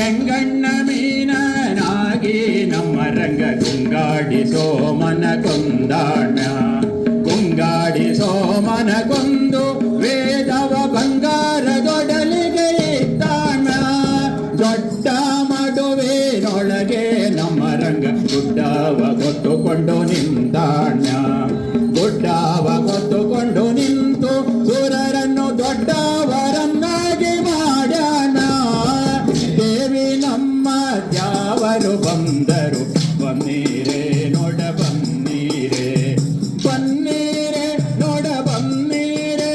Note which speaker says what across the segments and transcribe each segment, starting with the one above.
Speaker 1: ಕೆಂಗಣ್ಣ ಮೀನನಾಗಿ ನಮ್ಮ ರಂಗ ಗುಂಗಾಡಿಸೋ ಮನ ಕೊಂದಾಣ ಗುಂಗಾಡಿಸೋ ಮನ ಕೊಂದು ವೇದವ ಬಂಗಾರದೊಡಲಿಗೆ ಇದ್ದಾಣ ದೊಡ್ಡ ಮಡುವೆನೊಳಗೆ ನಮ್ಮ ರಂಗ ಗುಡ್ಡವ ಗೊತ್ತುಕೊಂಡು ನಿಂತಾಣ ಗುಡ್ಡವ ಗೊತ್ತುಕೊಂಡು ನಿಂತು ಸುರರನ್ನು ದೊಡ್ಡವರನ್ನಾಗಿ ಮಾಡ್ಯಾನ ದೇವಿ ನಮ್ಮ ದ್ಯಾವರು ಬಂದರು ಬನ್ನೀರೇ ನೋಡ ಬನ್ನೀರೇ ಬನ್ನೀರೇ ನೋಡ ಬನ್ನೀರೇ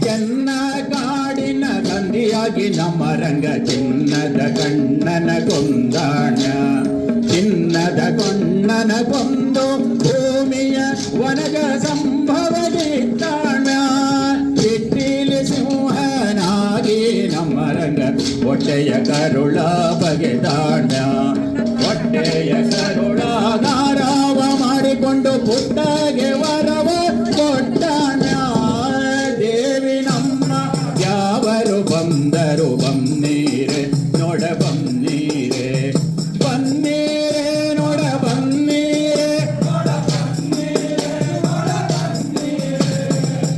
Speaker 1: ಚೆನ್ನ ಕಾಡಿನ ಗಂಧಿಯಾಗಿ ನಮ್ಮ ರಂಗ ಚಿನ್ನದ ಕಣ್ಣನ ಕೊಂದಾಣ ಚಿನ್ನದ ಕೊಂಡನ ಕೊಂದು ಭೂಮಿಯ ವನಗ ಸಂಭವಗಿದ್ದಾಣ ಇಟ್ಟಿಲಿ ಸಿಂಹನಾಗಿ ನಮ್ಮ ರಂಗ ಹೊಟ್ಟೆಯ ಕರುಳ ಬಗೆದಾಣ ಹೊಟ್ಟೆಯ ಕರುಳ ಗಾರವ ಮಾಡಿಕೊಂಡು ಪುಟ್ಟಗೆ ವರವ ಕೊಟ್ಟಾಣ ದೇವಿ ನಮ್ಮ ಯಾವರು ಬಂದರು ಬನ್ನೀರೆ ನೋಡ ಬನ್ನೀರೆ ಬನ್ನೀರೆ ನೋಡ ಬನ್ನೀರೆ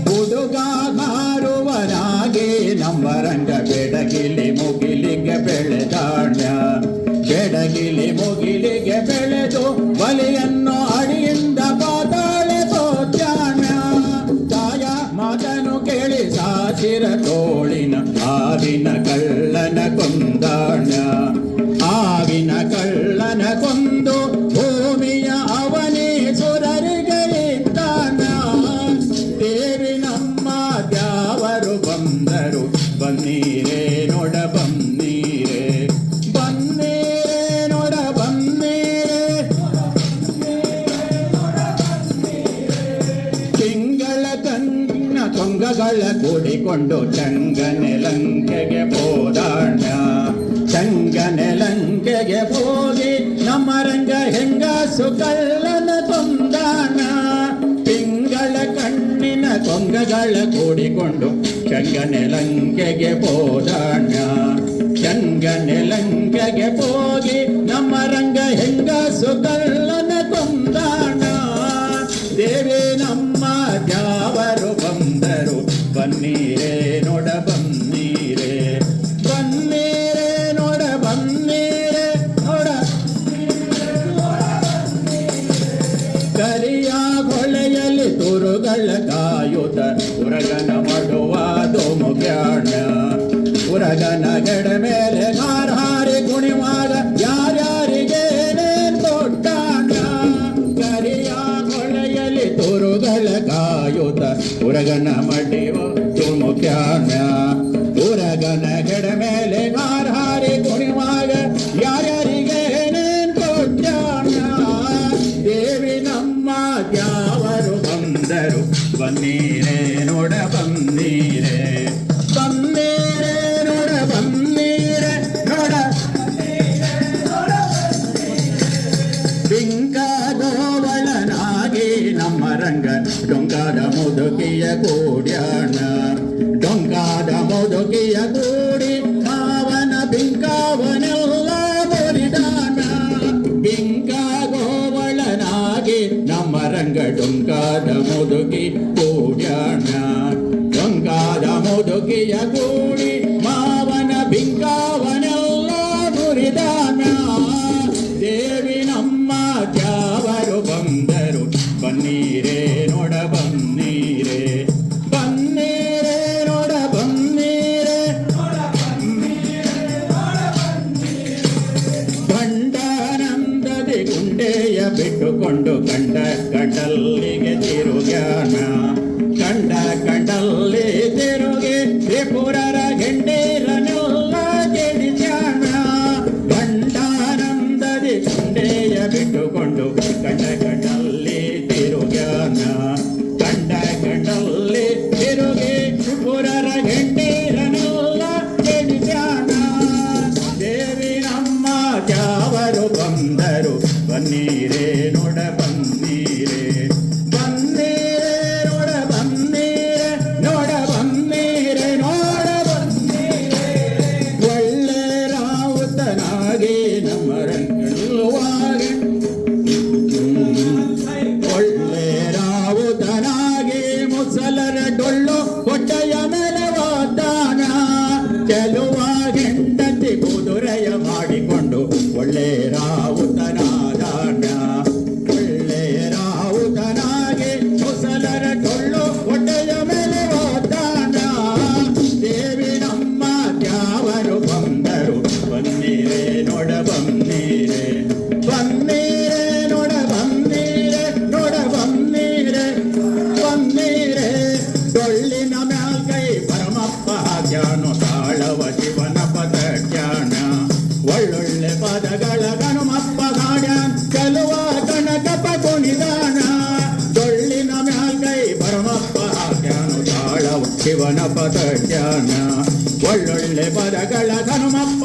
Speaker 1: ಹುಡುಗ ಮಾರುವನಾಗಿ ನಮ್ಮ ರಂಗ ಬೆಡಗಿಲಿ ಮುಗಿಲಿಗೆ ಬೆಳೆದಾಣ ಬೆಡಗಿಲಿ ಮುಗಿಲಿಗೆ ಬೆಳೆದು ಬಲಿಯನ್ನು ಅಡಿಯಿಂದ ಪಾತಾಳೆ ತೋಚಾಣ ತಾಯ ಮಾತನು ಕೇಳಿ ಸಾಚಿರ ತೋಳಿನ ಆವಿನ ಕಳ್ಳನ ಕೊಂದಾಣ ಆವಿನ ಕಳ್ಳನ ಕೊಂದು ಭೂಮಿಯ ಅವನೇ ಸುರರಿಗೆ ಇದ್ದಾನ ದೇವಿ ನಮ್ಮ ದ್ಯಾವರು ಬಂದರು ಬನ್ನೀರೇ ನೋಡ ಬನ್ನೀರೇ ಬನ್ನೀರೇ ನೋಡ ಬನ್ನೀರೇ ತಿಂಗಳ ಕಣ್ಣ ತೊಂಗಗಳ ಕೂಡಿಕೊಂಡು ಚಂಗನೆ ಲಂಕೆಗೆ ಹೋದಾಣ ಚಂಗನೆ ಲಂಕೆಗೆ ಹೋಗಿ ನಮ್ಮ ರಂಗ ಹೆಂಗಸು ಕಳ್ಳನ ಕೊಂದಾಣ ತಿಂಗಳ ಕಣ್ಣಿನ ಕೊಂಗಗಳ ಕೂಡಿಕೊಂಡು ಚಂಗನೆ ಲಂಕೆಗೆ ಹೋದಾಣ ಚಂಗನೆ ಲಂಕೆಗೆ ಹೋಗಿ ನಮ್ಮ ರಂಗ ಹೆಂಗಸು ಕಳ್ಳನ ಕೊಂದಾಣ ದೇವಿ ನಮ್ಮ ದ್ಯಾವರು ಬಂದರು ಬನ್ನೀರೇ ನೋಡ ಬನ್ನೀರೇ ಬನ್ನೀರೇ ನೋಡ ಬನ್ನೀರೇ ನೋಡ ಕರಿಯ ಹೊಳೆಯಲ್ಲಿ ತುರುಗಳ ಕಾಯುತ ಉರಗನ ಮಾಡುವ ದೋಮುಗ್ಯಾಣ ಉರಗನ ಗಡ ಮೇಲೆ ಹಾರಿ ಕುಣಿವಾಗ ಯಾರ್ಯಾರಿಗೆ ಕೊಟ್ಟಾಣ ಕರಿಯ ಹೊಳೆಯಲ್ಲಿ ತುರುಗಳ ಕಾಯುತ ಉರಗನ ಮಡಿವ ತುಮುಕ್ಯಾಣ ಉರಗನ ಗಡ ಮೇಲೆ ಹಾರಿ ಕುಣಿವಾಗ ಯಾರ್ಯಾರಿಗೆ ಕೊಟ್ಟಾಣ ದೇವಿ ನಮ್ಮ ದ್ಯಾವರು ಬಂದರು ಬನ್ನೀರೇ ನೋಡ ಬನ್ನೀರೇ ಬನ್ನೀರೇ ನೋಡ ಬನ್ನೀರೇ ನೋಡ ಬಿಂಕ ಗೋವಳನಾಗಿ ನಮ್ಮ ರಂಗ ಡೊಂಕಾದ ಮುದುಕಿಯ ಕೂಡ್ಯಾಣ ಡೊಂಕಾದ ಮುದುಕಿಯ ಕೂಡಿ ಮಾವನ ಬಿಂಕವನೆಲ್ಲ ಮುರಿದಾಣ ಬಿಂಕ ಗೋವಳನಾಗಿ ನಮ್ಮ ರಂಗ ಡೊಂಕಾದ ಮುದುಕಿ ಕೂಡ್ಯಾಣ ಡೊಂಕಾದ ಮುದುಕಿಯ ಕೂಡಿ ಮಾವನ ಬಿಂಕವನೆಲ್ಲ ಮುರಿದಾಣ ದೇವಿ ನಮ್ಮ ದ್ಯಾವರು ಬಂದರು ಬನ್ನೀರೇ ನೋಡ ಬನ್ನೀರೇ ಬನ್ನೀರೇ ನೋಡ ಬನ್ನೀರೇ ಗಂಡಾನಂದದಿ ಗುಂಡೆಯ ಬಿಟ್ಟುಕೊಂಡು ಕಂಡ ಕಡಲ್ಲಿಗೆ ತಿರುಗ್ಯಾಣ ಕಂಡ ಕಡಲ್ಲಿ ತಿರುಗಿ ತ್ರಿಪುರರ ಗೆಂಡೇರನೆಲ್ಲ ಗೆಡಿಸ್ಯಾಣ ಗಂಡಾನಂದದಿ ಗುಂಡೆಯ ಬಿಟ್ಟುಕೊಂಡು ಕಂಡ ಕಡಲ್ಲಿ ತಿರುಗ್ಯಾಣ ಕಂಡ ಕಡಲ್ಲಿ ತಿರುಗಿ ತ್ರಿಪುರರ ಗೆಂಡೇರನೆಲ್ಲ ಗೆಡಿಸ್ಯಾಣ ದೇವಿ ನಮ್ಮ ದ್ಯಾವರು ಬಂದರು ಬನ್ನೀರೇ ನೋಡ ಬನ್ನೀರೇ ಬನ್ನೀರೇ ನೋಡ ಬನ್ನೀರೇ ನೋಡ ಬನ್ನೀರೇ ನೋಡ ಹಾಕ್ಯಾನು ತಾಳವ ಶಿವನ ಪದ ಜ್ಞಾನ ಒಳ್ಳೊಳ್ಳೆ ಪದಗಳ ಗಣಮಪ್ಪ ಹಾಡ್ಯಾನ್ ಚಲುವ ಕನಕಪ್ಪ ಕುಣಿದಾನ ಡೊಳ್ಳಿನ ಮ್ಯಾಲ್ಗೈ ಭರಮಪ್ಪ ಹಾಕ್ಯಾನು ತಾಳವ ಶಿವನ ಪದ ಜ್ಞಾನ ಒಳ್ಳೊಳ್ಳೆ ಪದಗಳ ಗಣಮಪ್ಪ